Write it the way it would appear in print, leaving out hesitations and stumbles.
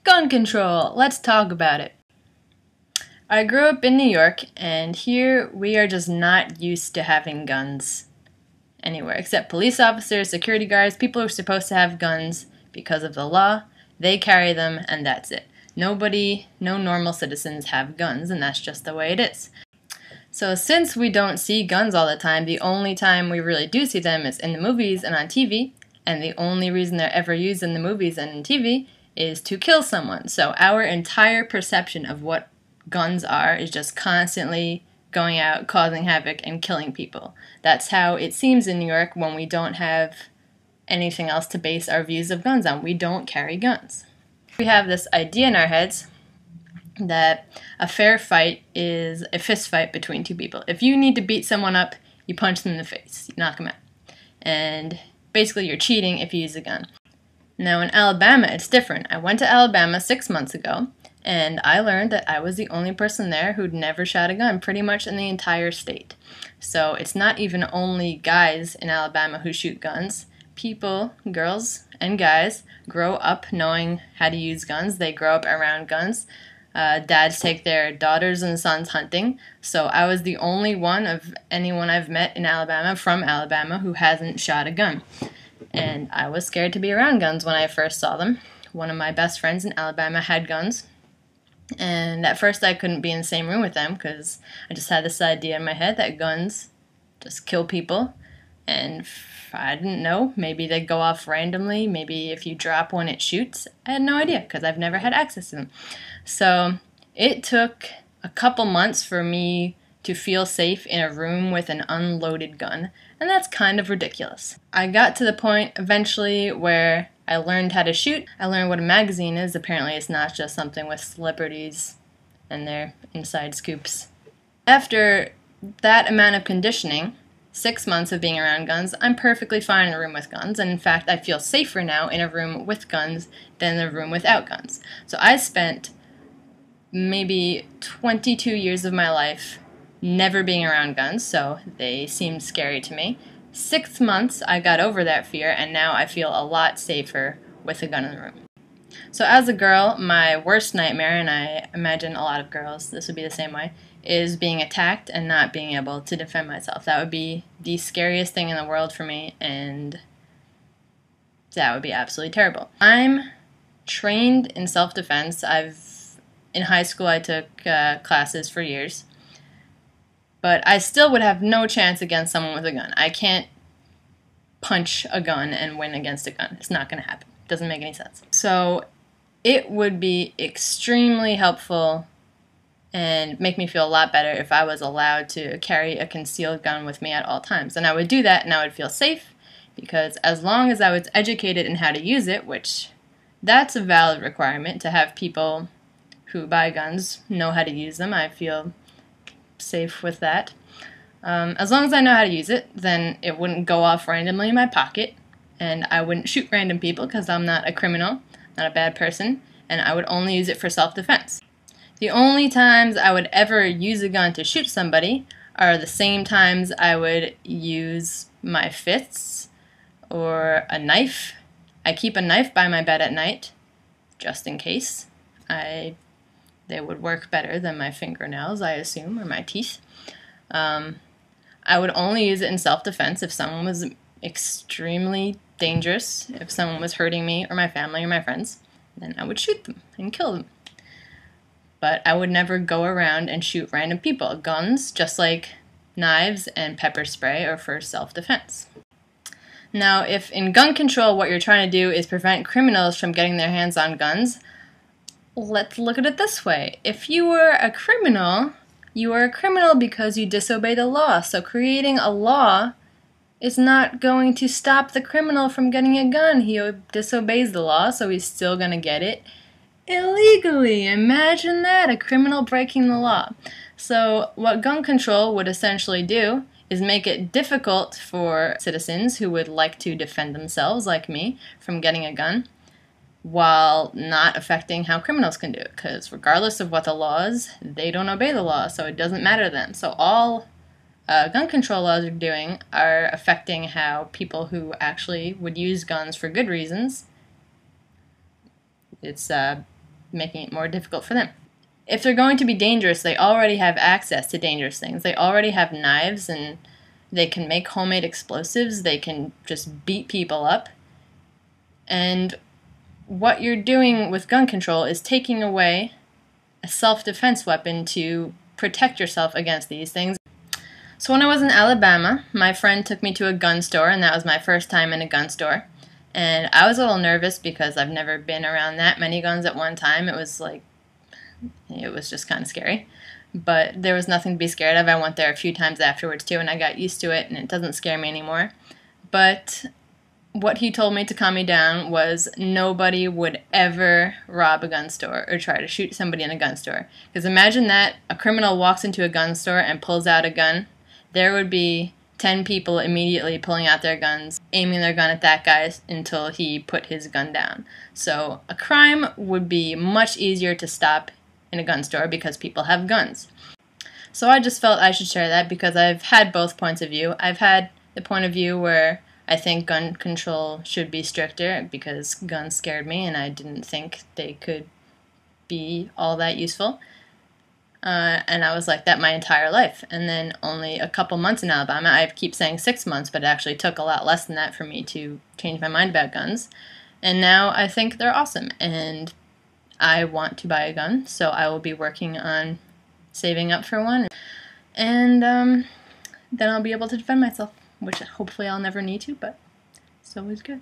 Gun control! Let's talk about it. I grew up in New York, and here we are just not used to having guns anywhere, except police officers, security guards, people who are supposed to have guns because of the law. They carry them, and that's it. No normal citizens have guns, and that's just the way it is. So since we don't see guns all the time, the only time we really do see them is in the movies and on TV, and the only reason they're ever used in the movies and in TV is to kill someone. So our entire perception of what guns are is just constantly going out, causing havoc, and killing people. That's how it seems in New York when we don't have anything else to base our views of guns on. We don't carry guns. We have this idea in our heads that a fair fight is a fist fight between two people. If you need to beat someone up, you punch them in the face, you knock them out. And basically you're cheating if you use a gun. Now in Alabama, it's different. I went to Alabama 6 months ago, and I learned that I was the only person there who'd never shot a gun, pretty much in the entire state. So it's not even only guys in Alabama who shoot guns. People, girls and guys, grow up knowing how to use guns. They grow up around guns. Dads take their daughters and sons hunting. So I was the only one of anyone I've met in Alabama, from Alabama, who hasn't shot a gun. And I was scared to be around guns when I first saw them. One of my best friends in Alabama had guns. And at first I couldn't be in the same room with them because I just had this idea in my head that guns just kill people. And I didn't know. Maybe they go off randomly. Maybe if you drop one, it shoots. I had no idea because I've never had access to them. So it took a couple months for me to feel safe in a room with an unloaded gun. And that's kind of ridiculous. I got to the point eventually where I learned how to shoot. I learned what a magazine is. Apparently it's not just something with celebrities and their inside scoops. After that amount of conditioning, 6 months of being around guns, I'm perfectly fine in a room with guns. And in fact, I feel safer now in a room with guns than in a room without guns. So I spent maybe 22 years of my life never being around guns, so they seemed scary to me. 6 months, I got over that fear, and now I feel a lot safer with a gun in the room. So as a girl, my worst nightmare, and I imagine a lot of girls, this would be the same way, is being attacked and not being able to defend myself. That would be the scariest thing in the world for me, and that would be absolutely terrible. I'm trained in self-defense. In high school, I took classes for years. But I still would have no chance against someone with a gun. I can't punch a gun and win against a gun. It's not going to happen. It doesn't make any sense. So it would be extremely helpful and make me feel a lot better if I was allowed to carry a concealed gun with me at all times. And I would do that and I would feel safe because as long as I was educated in how to use it, which that's a valid requirement to have people who buy guns know how to use them, I feel safe with that. As long as I know how to use it, then it wouldn't go off randomly in my pocket, and I wouldn't shoot random people because I'm not a criminal, not a bad person, and I would only use it for self-defense. The only times I would ever use a gun to shoot somebody are the same times I would use my fists or a knife. I keep a knife by my bed at night, just in case. They would work better than my fingernails, I assume, or my teeth. I would only use it in self-defense if someone was extremely dangerous, if someone was hurting me or my family or my friends, then I would shoot them and kill them. But I would never go around and shoot random people. Guns, just like knives and pepper spray, are for self-defense. Now, if in gun control what you're trying to do is prevent criminals from getting their hands on guns, let's look at it this way. If you were a criminal, you are a criminal because you disobey the law. So creating a law is not going to stop the criminal from getting a gun. He disobeys the law, so he's still going to get it illegally. Imagine that, a criminal breaking the law. So what gun control would essentially do is make it difficult for citizens who would like to defend themselves, like me, from getting a gun, while not affecting how criminals can do it, because regardless of what the law is, they don't obey the law, so it doesn't matter to them. So all gun control laws are doing are affecting how people who actually would use guns for good reasons, it's making it more difficult for them. If they're going to be dangerous, they already have access to dangerous things. They already have knives, and they can make homemade explosives. They can just beat people up. And what you're doing with gun control is taking away a self-defense weapon to protect yourself against these things. So when I was in Alabama, my friend took me to a gun store, and that was my first time in a gun store. And I was a little nervous because I've never been around that many guns at one time. It was just kind of scary. But there was nothing to be scared of. I went there a few times afterwards too, and I got used to it, and it doesn't scare me anymore. But what he told me to calm me down was nobody would ever rob a gun store or try to shoot somebody in a gun store. Because imagine that a criminal walks into a gun store and pulls out a gun. There would be 10 people immediately pulling out their guns, aiming their gun at that guy until he put his gun down. So a crime would be much easier to stop in a gun store because people have guns. So I just felt I should share that because I've had both points of view. I've had the point of view where I think gun control should be stricter because guns scared me and I didn't think they could be all that useful. And I was like that my entire life. And then only a couple months in Alabama, I keep saying 6 months, but it actually took a lot less than that for me to change my mind about guns. And now I think they're awesome, and I want to buy a gun, so I will be working on saving up for one. And then I'll be able to defend myself, which hopefully I'll never need to, but it's always good.